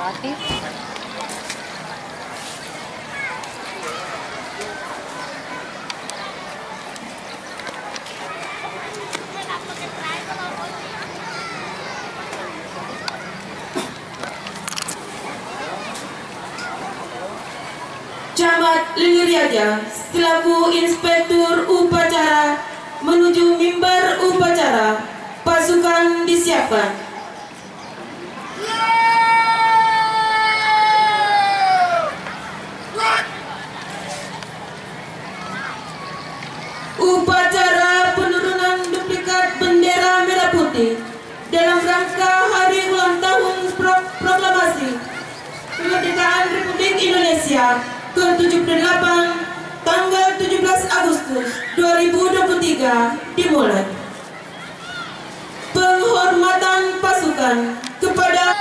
Kreatif. Camat Liliriaja selaku Inspektur Upacara menuju mimbar upacara. Pasukan disiapkan. Upacara penurunan duplikat bendera merah putih dalam rangka hari ulang tahun proklamasi kemerdekaan Republik Indonesia ke-78 tanggal 17 Agustus 2023 dimulai. Penghormatan pasukan kepada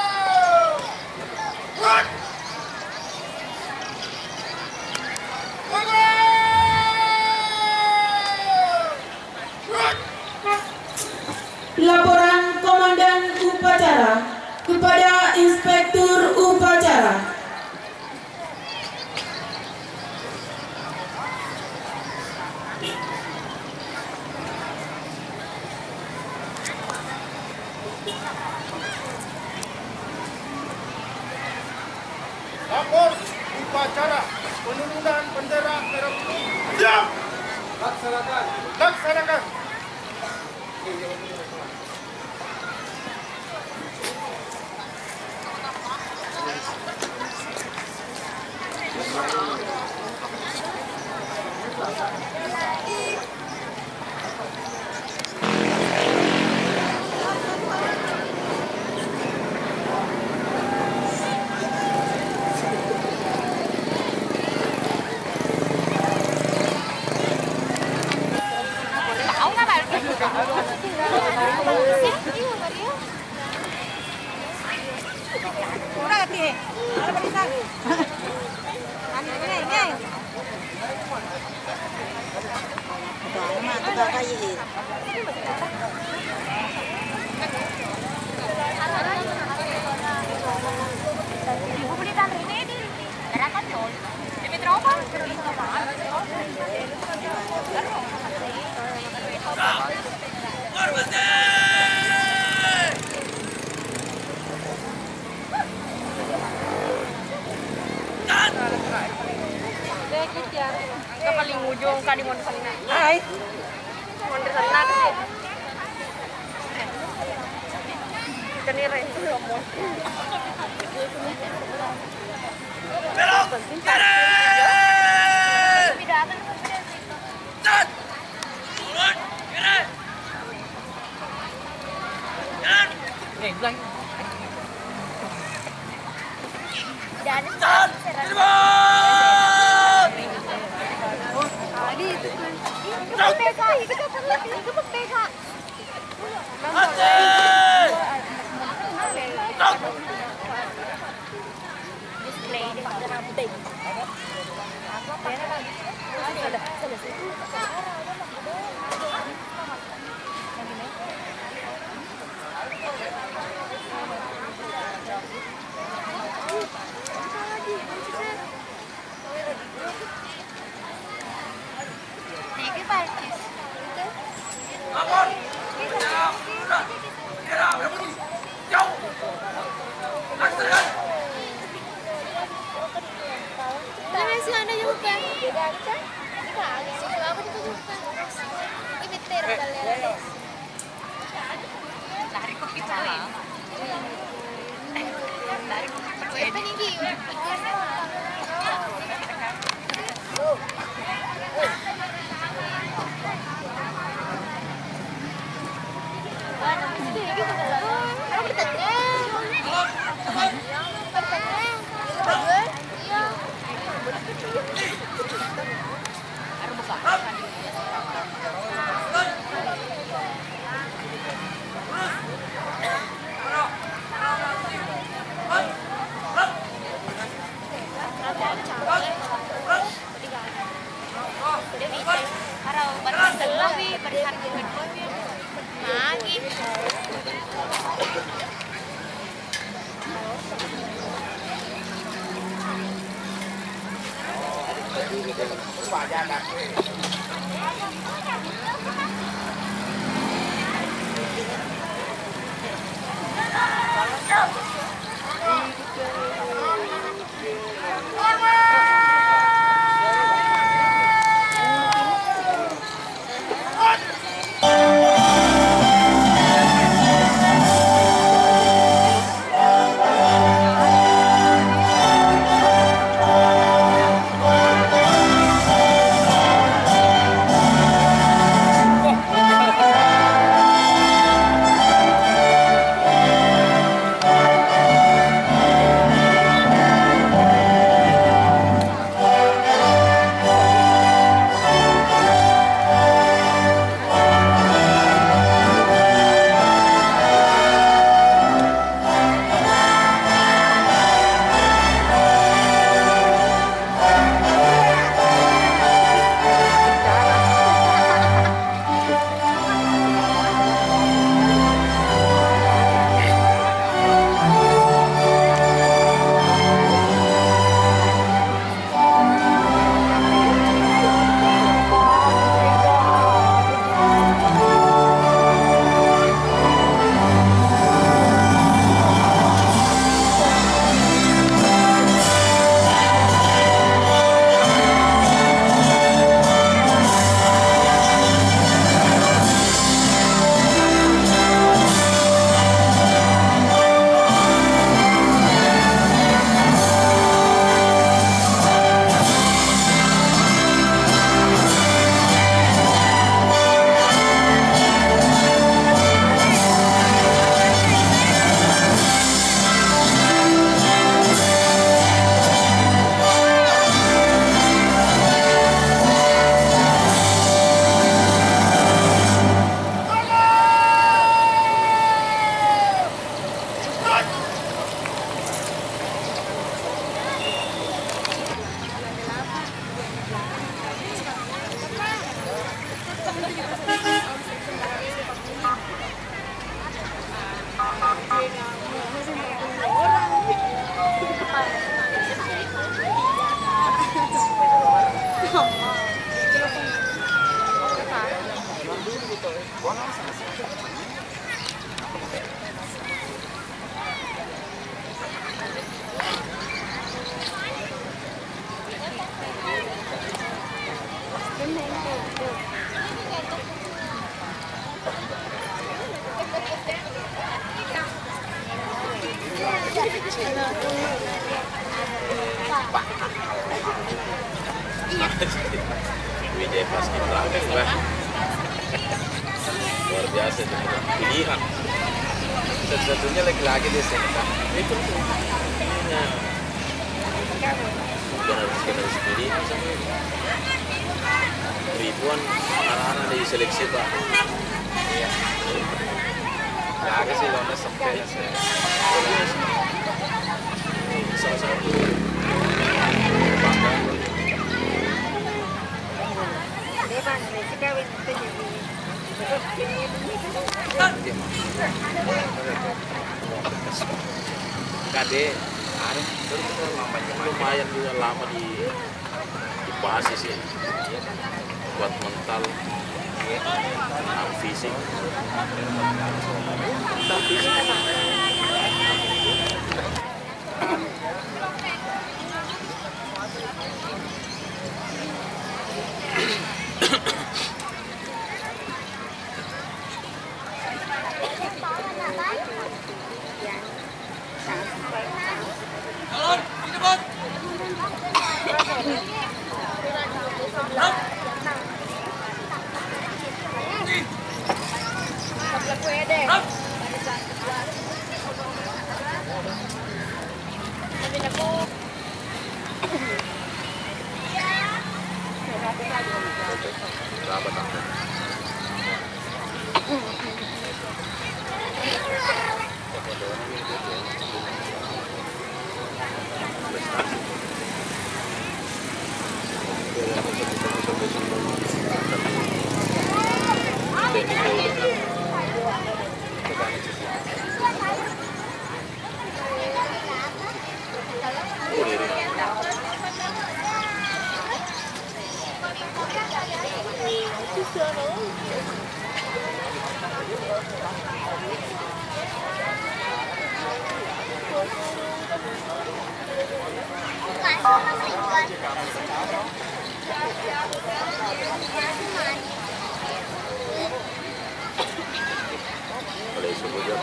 laporan Komandan Upacara kepada Inspektur Upacara. Lapor upacara penurunan bendera merah putih. Siap. Laksanakan. Laksanakan. Ke paling ujung kan di Mondar Salina. Hai. Mondar Salina tuh. Kenire lomo. Belok. Kiri. Pidatan Tat. Turun. Kiri. Jalan. Blank. Dan tat. Lagi. Wijaya Paskibra luar biasa pilihan satu-satunya laki-laki di sini kan itu punya generasi pilihan sama ribuan anak-anak di seleksi Pak. Ya agak sih lones sampai salah satu bangga. Kade, lumayan juga lama dibahas sih, buat mental, fisik. Boleh subuh jam.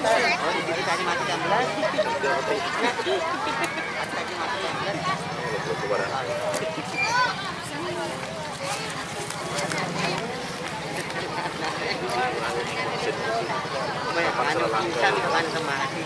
Oh, di situ tadi mati jam 11. Tadi mati jam 11. Banyak anu pingsan kapan semati.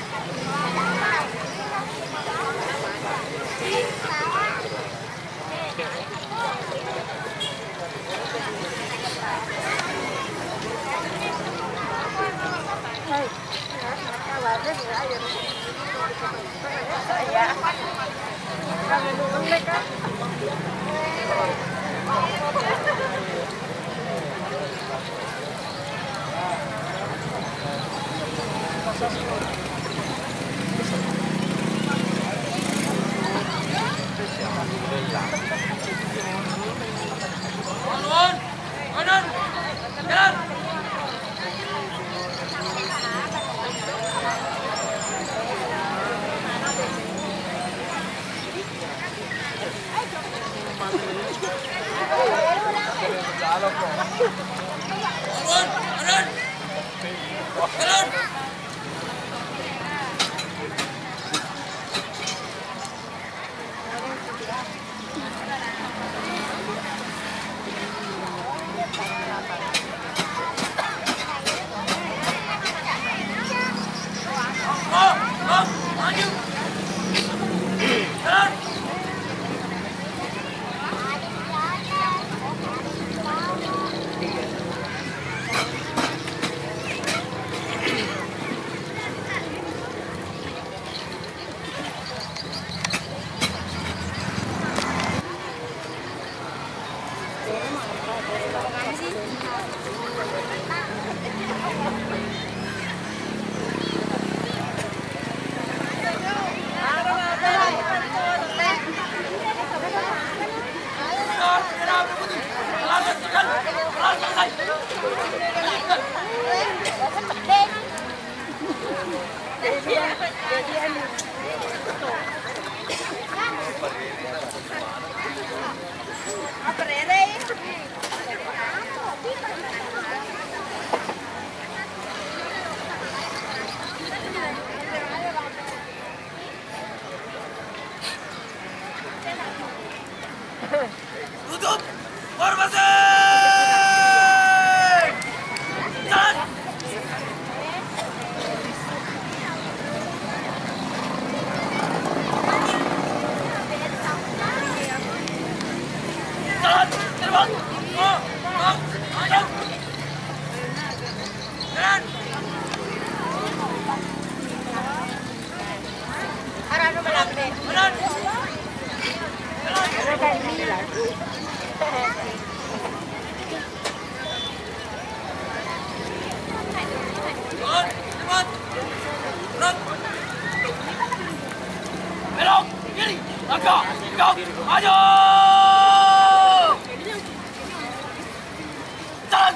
Tutup formasi. Jalan. Jalan, terbang. Ayo. Jalan. Arano malapit. Jalan. Belok, kiri, langkah, tegak, maju. Jalan.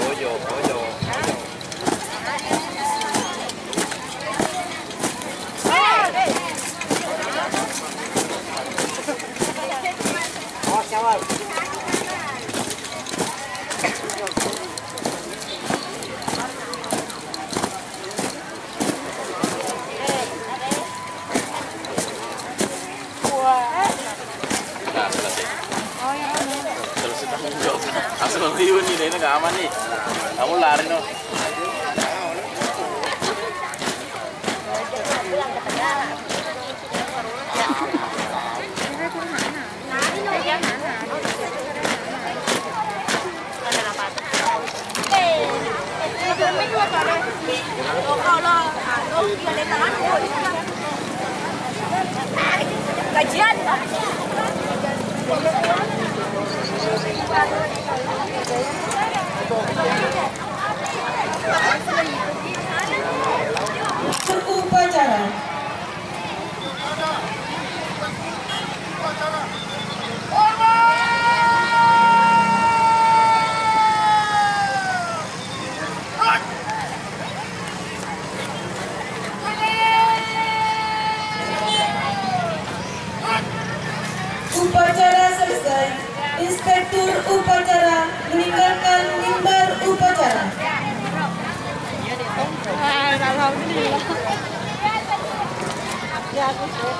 Ojo. Selesai tanggung jawab. Langsung ngeliun nih, ini nggak aman nih. Kamu lari no. Kajian. Berupacara Alhamdulillah. Ya, aku sih.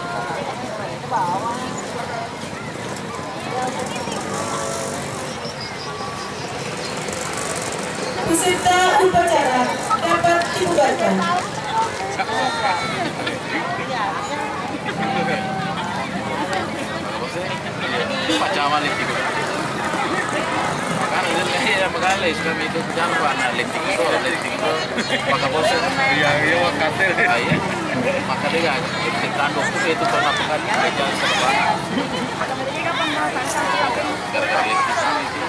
Ke bawah. Peserta upacara dapat dibubarkan. Pacaman itu. Makanya kami itu jangan lifting itu, maka bosan. Iya, makasih. Iya, maka dia tanduk itu pernah pekannya aja sekarang. Gara-gara lifting itu.